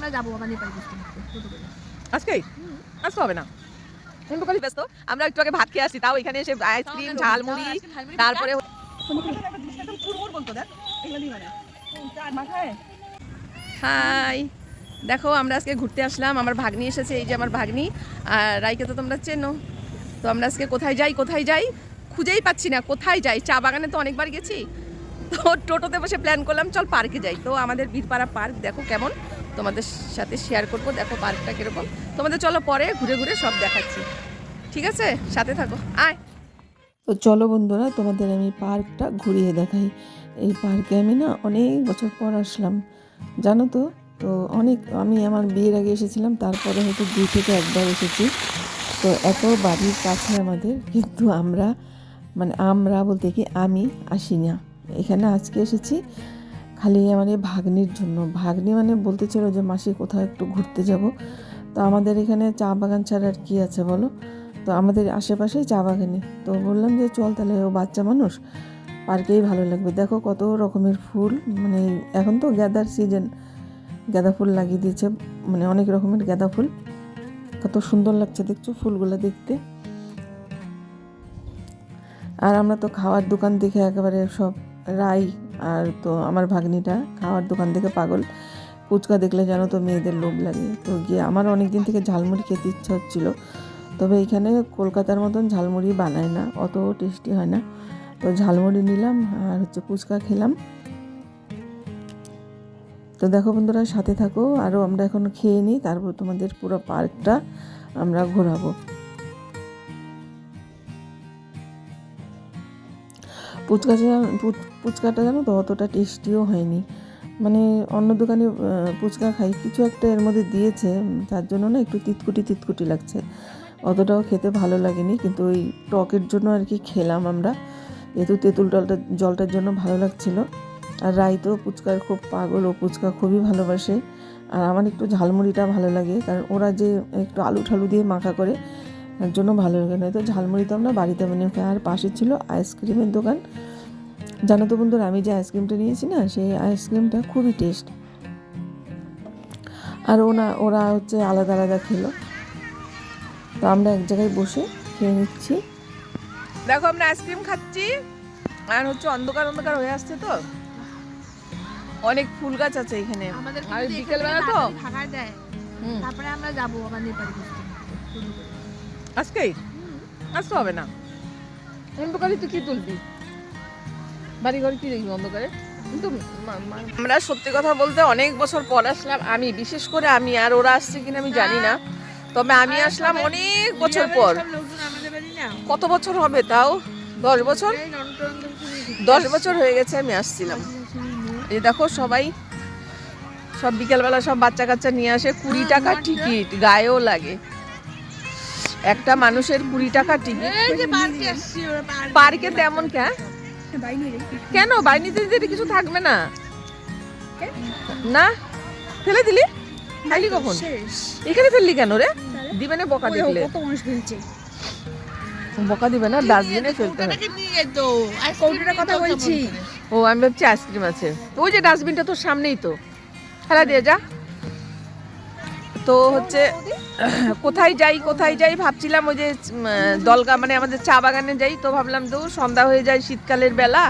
আমরা যাবো আবার নেপাল ঘুরতে আজকেই আসতে হবে না হিন্দুকালি ব্যস্ত আমরা একটু আগে ভাত খেয়ে আসছি তাও এখানে এসে আইসক্রিম ঝালমুড়ি তারপরে হাই দেখো আমরা আজকে ঘুরতে আসলাম আমার ভাগ্নি এসেছে এই যে আমার ভাগ্নি আর রাইকে তো তোমরা চেনো তো আমরা আজকে কোথায় যাই খুঁজেই পাচ্ছি না কোথায় যাই চা বাগানে তো অনেকবার গেছি তো টোটোতে বসে প্ল্যান করলাম চল পার্কে যাই তো আমাদের বীরপাড়া পার্ক দেখো কেমন তোমাদের সাথে শেয়ার করবো দেখো পার্কটা কীরকম তোমাদের চলো পরে ঘুরে ঘুরে সব দেখাচ্ছি ঠিক আছে সাথে থাকো আয় তো চলো বন্ধুরা তোমাদের আমি পার্কটা ঘুরিয়ে দেখাই এই পার্কে আমি না অনেক বছর পর আসলাম জানো তো তো আমি আমার বিয়ের আগে এসেছিলাম তারপরে হয়তো 2 থেকে 1 বার এসেছি তো এত বাড়ির কাছে আমাদের কিন্তু আমরা বলতে কি আমি আসি না এখানে আজকে এসেছি খালি আমার এই ভাগ্নির জন্য ভাগ্নি বলতে ছিল যে মাসি কোথাও একটু ঘুরতে যাব তো আমাদের এখানে চা বাগান ছাড়া আর কি আছে বলো তো আমাদের আশেপাশেই চা বাগানে তো বললাম যে চল তাহলে ও বাচ্চা মানুষ পার্কেই ভালো লাগবে দেখো কত রকমের ফুল এখন তো গাঁদার সিজন গাঁদা ফুল লাগিয়ে দিয়েছে অনেক রকমের গাঁদা ফুল কত সুন্দর লাগছে দেখছো ফুলগুলো দেখতে আর আমরা তো খাওয়ার দোকান দেখে একেবারে সব রাই আর তো আমার ভাগ্নিটা খাওয়ার দোকান দেখে পাগল ফুচকা দেখলে জানো তো মেয়েদের লোভ লাগে তো গিয়ে আমার অনেক দিন থেকে ঝালমুড়ি খেতে ইচ্ছা হচ্ছিলো তবে এখানে কলকাতার মতন ঝালমুড়ি বানায় না অত টেস্টি হয় না তো ঝালমুড়ি নিলাম আর ফুচকা খেলাম তো দেখো বন্ধুরা সাথে থাকো আরও আমরা এখন খেয়ে নিই তারপর তোমাদের পুরো পার্কটা আমরা ঘোরাবো ফুচকাটা জানো তো অতটা টেস্টিও হয়নি অন্য দোকানে ফুচকা খাই কিছু একটা এর মধ্যে দিয়েছে তার জন্য না একটু তিতকুটি লাগছে অতটাও খেতে ভালো লাগেনি কিন্তু ওই টকের জন্য আর কি খেলাম আমরা যেহেতু তেঁতুল জলটার জন্য ভালো লাগছিল আর রাই তো ফুচকার খুব পাগল ও ফুচকা খুবই ভালোবাসে আর আমার একটু ঝালমুড়িটা ভালো লাগে কারণ ওরা যে একটু আলু ঠালু দিয়ে মাখা করে তার জন্য ভালো লাগে না তো ঝালমুড়ি তো আমরা বাড়িতে বানিয়ে খাই আর পাশে ছিল আইসক্রিমের দোকান জানো তো বন্ধুরা আমি যে আইসক্রিমটা নিয়েছি না সেই আইসক্রিমটা খুবই টেস্ট আর ওরা আলাদা আলাদা খেলো তো আমরা এক জায়গায় বসে খেয়ে নিচ্ছি দেখো আমরা আইসক্রিম খাচ্ছি আর অন্ধকার হয়ে আসছে তো অনেক ফুল গাছ আছে এখানে আর বিকেলবেলা তো ফাঁকা দেয় তারপরে আমরা যাবো আবার নেপাল ঘুরতে আজকেই আসতে হবে না অন্ধকারে তুই কি তুলবি বাড়ি ঘরে কি দেখবি অন্ধকারে কিন্তু আমরা সত্যি কথা বলতে অনেক বছর পর আসলাম আমি বিশেষ করে আমি আর ওরা আসছে কিনা আমি জানি না তবে আমি আসলাম অনেক বছর পর কত বছর হবে তাও 10 বছর হয়ে গেছে আমি আসছিলাম এই দেখো সব বিকেলবেলা সব বাচ্চা কাচ্চা নিয়ে আসে 20 টাকা টিকিট গায়েও লাগে একটা মানুষের 20 টাকা টিকিট পার্কে তেমন কেন বাইনিতে দিতে কিছু থাকবে না না ফেলে দিলি খালি কখন এখানে ফেললি কেন রে দিবে না বকা দেখলে বকা দিবে না ডাস্টবিনে ফেলতে হবে কথা বলছি ও আমি ভাবছি আইসক্রিম আছে ওই যে ডাস্টবিনটা তোর সামনেই তো ফেলা দিয়ে যা তো কোথায় যাই ভাবছিলাম ওই যে দলগা আমাদের চা বাগানে যাই তো ভাবলাম তো সন্ধ্যা হয়ে যায় শীতকালের বেলা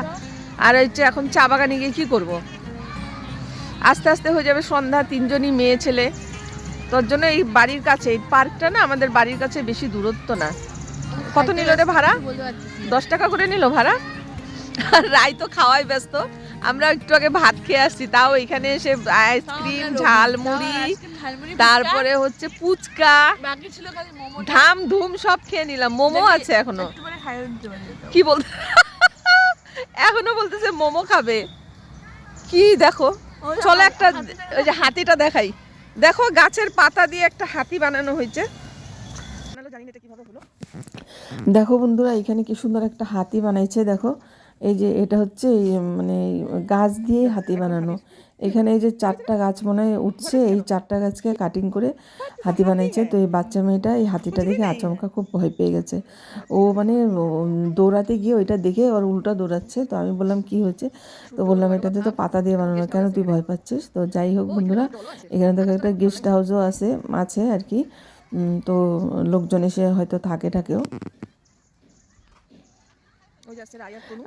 আর এখন চা বাগানে গিয়ে কি করব আস্তে আস্তে হয়ে যাবে সন্ধ্যা 3 জনই মেয়ে ছেলে তোর জন্য এই বাড়ির কাছে এই পার্কটা না আমাদের বাড়ির কাছে বেশি দূরত্ব না কত নিল রে ভাড়া 10 টাকা করে নিল ভাড়া আর রাই তো খাওয়াই ব্যস্ত আমরা একটু আগে ভাত খেয়ে আসছি তাও এখানে এসে আইসক্রিম ঝালমুড়ি তারপরে ফুচকা ধাম ধুম সব খেয়ে নিলাম মোমো আছে এখনো কি বলতে এখনো বলতেছে মোমো খাবে কি দেখো চলো একটা ওই যে হাতিটা দেখাই দেখো গাছের পাতা দিয়ে একটা হাতি বানানো হয়েছে দেখো বন্ধুরা এখানে কি সুন্দর একটা হাতি বানাইছে দেখো এই যে এটা হচ্ছে মানে গাছ দিয়ে হাতি বানানো। এখানে এই যে 4টা গাছ মনে হয় উঠছে, এই 4টা গাছকে কাটিং করে হাতি বানাইছে। তো এই বাচ্চা মেয়েটা এই হাতিটা দেখে আচমকা খুব ভয় পেয়ে গেছে। ও মানে দৌড়াতে গিয়ে ওইটা দেখে ওর উল্টা দৌড়াচ্ছে। তো আমি বললাম কি হয়েছে, তো বললাম এটাতে তো পাতা দিয়ে বানানো, কেন তুই ভয় পাচ্ছিস? তো যাই হোক বন্ধুরা, এখানে দেখো একটা গেস্ট হাউসও আছে আর কি। তো লোকজন এসে হয়তো থাকেও।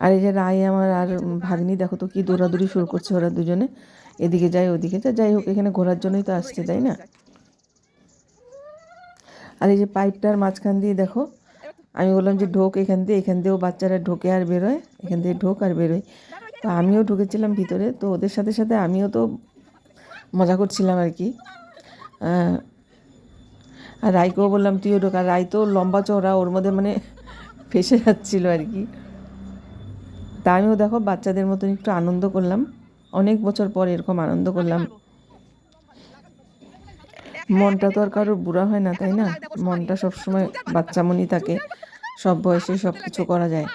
আর এই যে রায় আমার আর ভাগ্নি দেখো তো কি দৌড়াদৌড়ি শুরু করছে, ওরা দুজনে এদিকে যায় ওদিকে যায়। যাই হোক এখানে ঘোরার জন্যই তো আসছে, তাই না? আর এই যে পাইপটার মাঝখান দিয়ে দেখো, আমি বললাম যে ঢোক এখান দিয়েও বাচ্চারা ঢোকে আর বেরোয়, এখান দিয়ে ঢোক আর বেরোয়। তো আমিও ঢুকেছিলাম ভিতরে, তো ওদের সাথে সাথে আমিও তো মজা করছিলাম আর কি। আর রায়কেও বললাম তুইও ঢোক, আর রায় তো লম্বা চওড়া, ওর মধ্যে মানে ফেসে যাচ্ছিল আর কি। তা আমিও দেখো বাচ্চাদের মতন একটু আনন্দ করলাম, অনেক বছর পর এরকম আনন্দ করলাম। মনটা তো আর কারোর বুড়া হয় না, তাই না? মনটা সবসময় বাচ্চামনি থাকে, সব বয়সে সব কিছু করা যায়।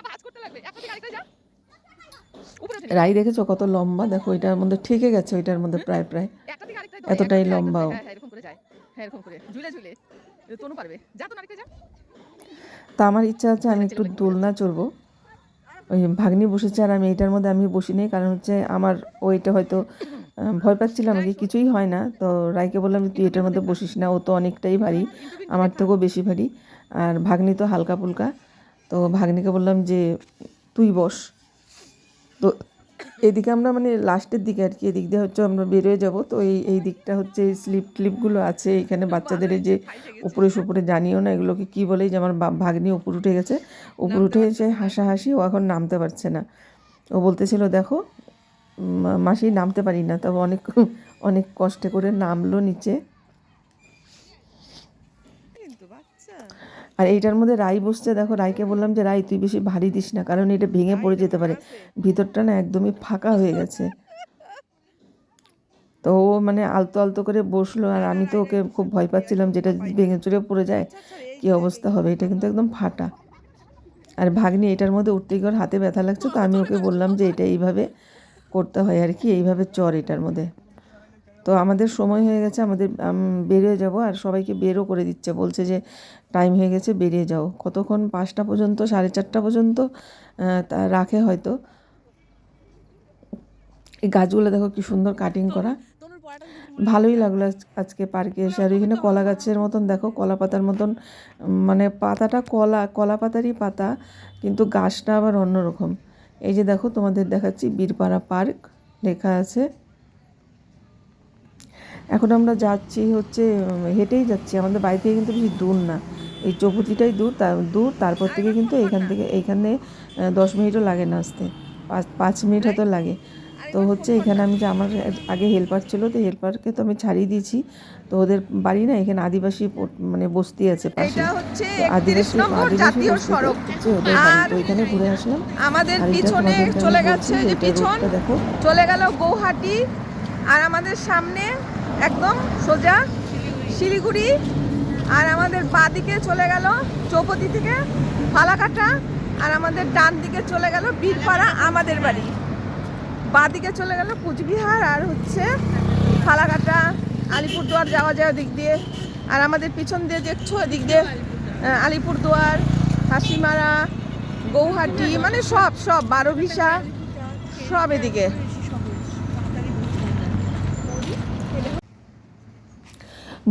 রাই দেখেছো কত লম্বা, দেখো এটার মধ্যে ঠেকে গেছে, ওইটার মধ্যে প্রায় এতটাই লম্বাও। তা আমার ইচ্ছা আছে আমি একটু দোলনা চড়বো। ওই ভাগ্নি বসেছে আর আমি এইটার মধ্যে আমি বসি নেই, কারণ হচ্ছে আমার ওইটা হয়তো ভয় পাচ্ছিলাম আর কি, কিছুই হয় না। তো রাইকে বললাম যে তুই এটার মধ্যে বসিস না, ও তো অনেকটাই ভারী, আমার থেকেও বেশি ভারী, আর ভাগ্নি তো হালকা ফুলকা। তো ভাগ্নিকে বললাম যে তুই বস। তো এদিকে আমরা মানে লাস্টের দিকে আর কি, এদিক দিয়ে হচ্ছে আমরা বেরোয় যাব। তো এই দিকটা হচ্ছে স্লিপগুলো আছে এখানে বাচ্চাদের, যে উপরে জানিও না এগুলোকে কী বলে, যে আমার ভাগ্নি উপর উঠে গেছে, উপর উঠে এসে হাসাহাসি, ও এখন নামতে পারছে না। ও বলতেছিল দেখো মাসি নামতে পারি না, তবে অনেক কষ্টে করে নামলো নিচে। আর এইটার মধ্যে রাই বসছে, দেখো রাইকে বললাম যে রাই তুই বেশি ভারী দিস না, কারণ এটা ভেঙে পড়ে যেতে পারে, ভিতরটা না একদমই ফাঁকা হয়ে গেছে। তো ও মানে আলতো আলতো করে বসলো, আর আমি তো ওকে খুব ভয় পাচ্ছিলাম যেটা যদি ভেঙে চুরে পড়ে যায় কি অবস্থা হবে। এটা কিন্তু একদম ফাটা। আর ভাগ্নি এটার মধ্যে উঠতে গিয়ে ওর হাতে ব্যথা লাগছে, তো আমি ওকে বললাম যে এটা এইভাবে করতে হয় আর কি, এইভাবে চর এটার মধ্যে। তো আমাদের সময় হয়ে গেছে, আমাদের বেরিয়ে যাব, আর সবাইকে বেরও করে দিচ্ছে, বলছে যে টাইম হয়ে গেছে বেরিয়ে যাও। কতক্ষণ 5টা পর্যন্ত, 4:30 পর্যন্ত তা রাখে হয়তো। এই গাছগুলো দেখো কি সুন্দর কাটিং করা, ভালোই লাগলো আজকে পার্কে এসে। আর এখানে কলা গাছের মতন দেখো, কলা পাতার মতন, মানে পাতাটা কলা পাতারই পাতা, কিন্তু গাছটা আবার অন্যরকম। এই যে দেখো তোমাদের দেখাচ্ছি বীরপাড়া পার্ক লেখা আছে। এখন আমরা যাচ্ছি হচ্ছে হেঁটেই যাচ্ছি, আমাদের বাড়ি থেকে কিন্তু বেশি দূর না, এই চৌপতিটাই দূর। তারপর থেকে কিন্তু এইখানে 10 মিনিটও লাগে না আসতে, 5 মিনিট হয়তো লাগে। তো হচ্ছে এখানে আমি যে আমার আগে হেল্পার ছিল, তো হেল্পারকে তো আমি ছাড়িয়ে দিয়েছি। তো ওদের বাড়ি না এখানে আদিবাসী মানে বস্তি আছে পাশে, আদিবাসী জাতীয় সড়ক, হচ্ছে ওদের বাড়ি। তো এখানে ঘুরে আসলাম। আমাদের পিছনে চলে গেছে, যে পিছন দেখো চলে গেল গৌহাটি, আর আমাদের সামনে একদম সোজা শিলিগুড়ি, আর আমাদের বাঁ দিকে চলে গেল চৌপতি থেকে ফালাকাটা, আর আমাদের ডান দিকে চলে গেল বীরপাড়া আমাদের বাড়ি, বাঁ দিকে চলে গেল কুচবিহার, আর হচ্ছে ফালাকাটা আলিপুরদুয়ার যাওয়া যায় দিক দিয়ে। আর আমাদের পিছন দিয়ে দেখছো দিক দিয়ে আলিপুরদুয়ার, হাসিমারা, গৌহাটি, মানে সব 12ভিসা সব এদিকে।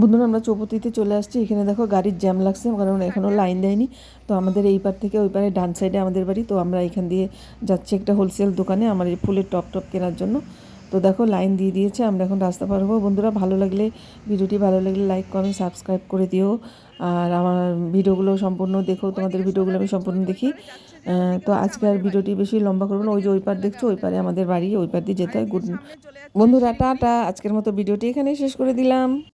বন্ধুরা আমরা চৌপতিতে চলে আসছি। এখানে দেখো গাড়ির জ্যাম লাগছে, কারণ এখনও লাইন দেয়নি। তো আমাদের এই পার থেকে ওই পারে ডান সাইডে আমাদের বাড়ি। তো আমরা এখান দিয়ে যাচ্ছি একটা হোলসেল দোকানে আমার এই ফুলের টপ কেনার জন্য। তো দেখো লাইন দিয়ে দিয়েছে, আমরা এখন রাস্তা পার হবো। বন্ধুরা ভিডিওটি ভালো লাগলে লাইক কমেন্ট সাবস্ক্রাইব করে দিও, আর আমার ভিডিওগুলো সম্পূর্ণ দেখো, তোমাদের ভিডিওগুলো আমি সম্পূর্ণ দেখি। তো আজকে আর ভিডিওটি বেশি লম্বা করবো না। ওই যে ওই পার দেখছো, ওই পারে আমাদের বাড়ি, ওই পার দিয়ে যেতে হয়। বন্ধুরা টাটা, আজকের মতো ভিডিওটি এখানেই শেষ করে দিলাম।